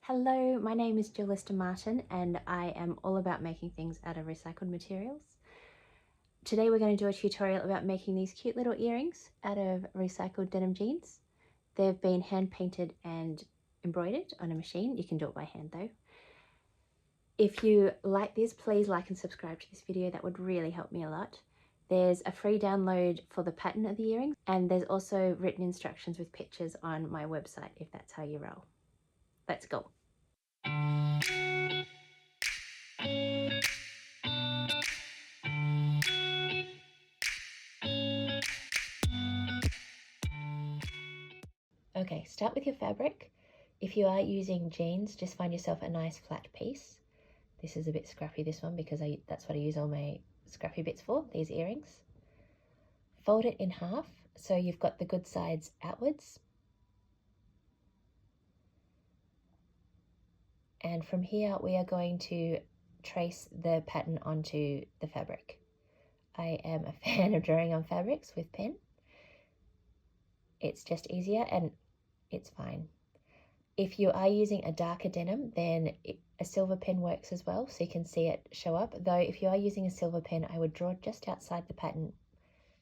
Hello, my name is Jalista Martin and I am all about making things out of recycled materials. Today we're going to do a tutorial about making these cute little earrings out of recycled denim jeans. They've been hand painted and embroidered on a machine. You can do it by hand though. If you like this, please like and subscribe to this video. That would really help me a lot. There's a free download for the pattern of the earrings, and there's also written instructions with pictures on my website if that's how you roll. Let's go. Okay, start with your fabric. If you are using jeans, just find yourself a nice flat piece. This is a bit scrappy, this one, because that's what I use all my scrappy bits for, these earrings. Fold it in half so you've got the good sides outwards. And from here we are going to trace the pattern onto the fabric. I am a fan of drawing on fabrics with pen. It's just easier and it's fine. If you are using a darker denim, then a silver pen works as well, so you can see it show up. Though if you are using a silver pen, I would draw just outside the pattern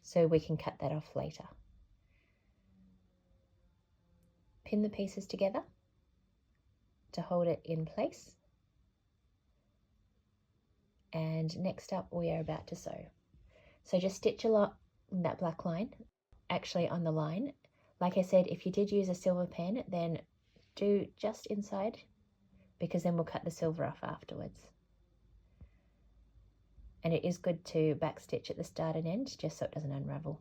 so we can cut that off later. Pin the pieces together to hold it in place. And next up, we are about to sew. So just stitch along that black line, actually on the line. Like I said, if you did use a silver pen, then do just inside, because then we'll cut the silver off afterwards. And it is good to backstitch at the start and end, just so it doesn't unravel.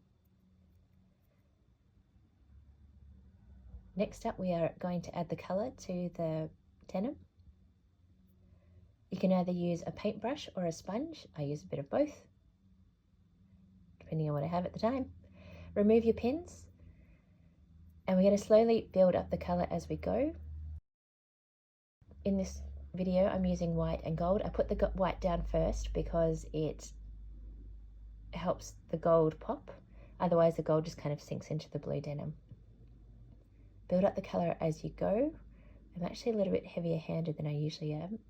Next up, we are going to add the colour to the denim. You can either use a paintbrush or a sponge. I use a bit of both, depending on what I have at the time. Remove your pins, and we're going to slowly build up the colour as we go. In this video, I'm using white and gold. I put the white down first because it helps the gold pop. Otherwise, the gold just kind of sinks into the blue denim. Build up the colour as you go. I'm actually a little bit heavier handed than I usually am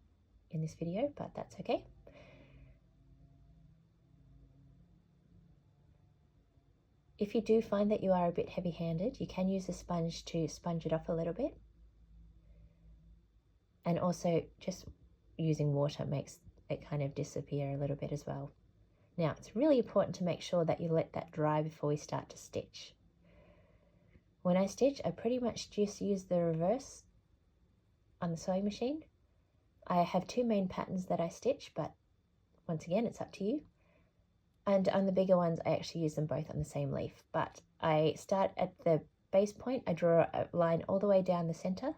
in this video, but that's okay. If you do find that you are a bit heavy handed, you can use a sponge to sponge it off a little bit. And also just using water makes it kind of disappear a little bit as well. Now, it's really important to make sure that you let that dry before we start to stitch. When I stitch, I pretty much just use the reverse on the sewing machine. I have two main patterns that I stitch, but once again, it's up to you. And on the bigger ones, I actually use them both on the same leaf. But I start at the base point, I draw a line all the way down the center,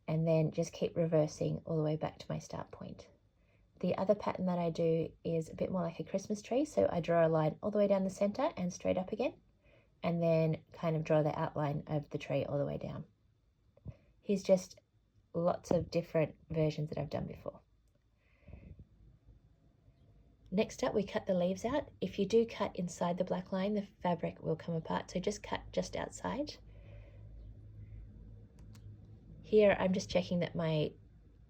and then just keep reversing all the way back to my start point. The other pattern that I do is a bit more like a Christmas tree, so I draw a line all the way down the center and straight up again, and then kind of draw the outline of the tree all the way down. Here's just lots of different versions that I've done before. Next up, we cut the leaves out. If you do cut inside the black line, the fabric will come apart, so just cut just outside. Here, I'm just checking that my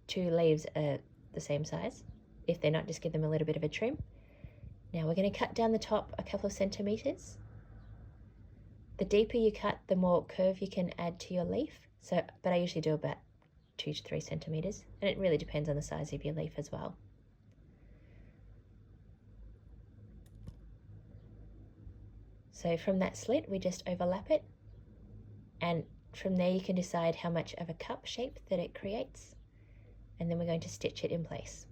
two leaves are the same size. If they're not, just give them a little bit of a trim. Now we're going to cut down the top a couple of centimeters. The deeper you cut, the more curve you can add to your leaf. But I usually do about 2 to 3 centimeters, and it really depends on the size of your leaf as well. So from that slit, we just overlap it, and from there you can decide how much of a cup shape that it creates, and then we're going to stitch it in place.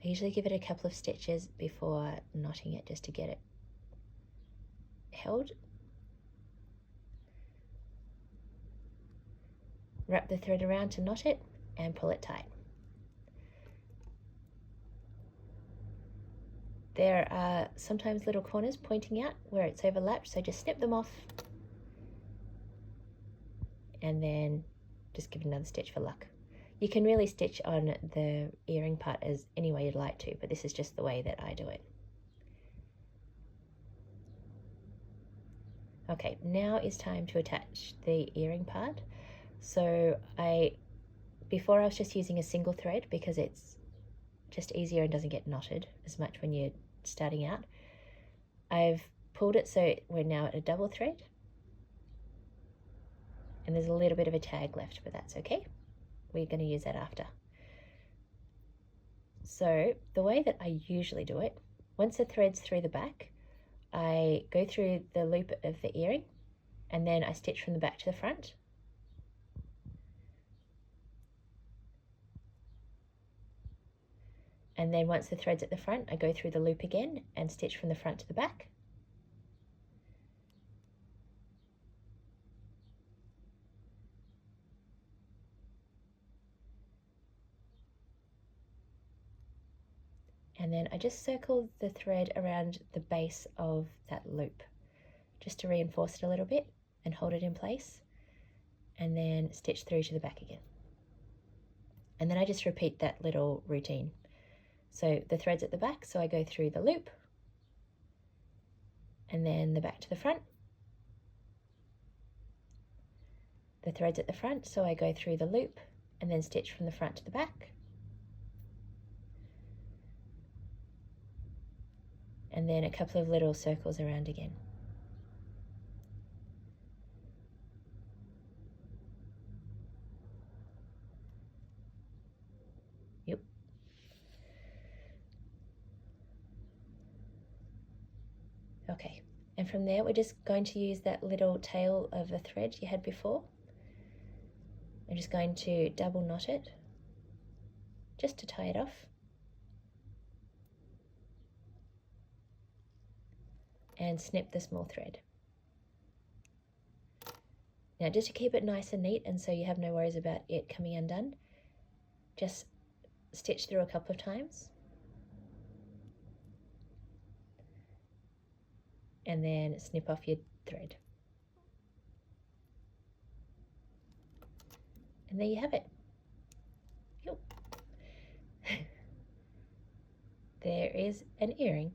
I usually give it a couple of stitches before knotting it just to get it held. Wrap the thread around to knot it and pull it tight. There are sometimes little corners pointing out where it's overlapped, so just snip them off and then just give it another stitch for luck. You can really stitch on the earring part as any way you'd like to, but this is just the way that I do it. Okay, now is time to attach the earring part. So before I was just using a single thread because it's just easier and doesn't get knotted as much when you're starting out. I've pulled it so we're now at a double thread, and there's a little bit of a tag left, but that's okay. We're going to use that after. So the way that I usually do it, once the thread's through the back, I go through the loop of the earring and then I stitch from the back to the front. And then once the thread's at the front, I go through the loop again and stitch from the front to the back. And then I just circle the thread around the base of that loop just to reinforce it a little bit and hold it in place, and then stitch through to the back again. And then I just repeat that little routine. So the thread's at the back, so I go through the loop, and then the back to the front. The thread's at the front, so I go through the loop and then stitch from the front to the back. And then a couple of little circles around again. Yep. Okay, and from there we're just going to use that little tail of the thread you had before. I'm just going to double knot it just to tie it off. And snip the small thread. Now just to keep it nice and neat and so you have no worries about it coming undone, just stitch through a couple of times and then snip off your thread. And there you have it. There is an earring.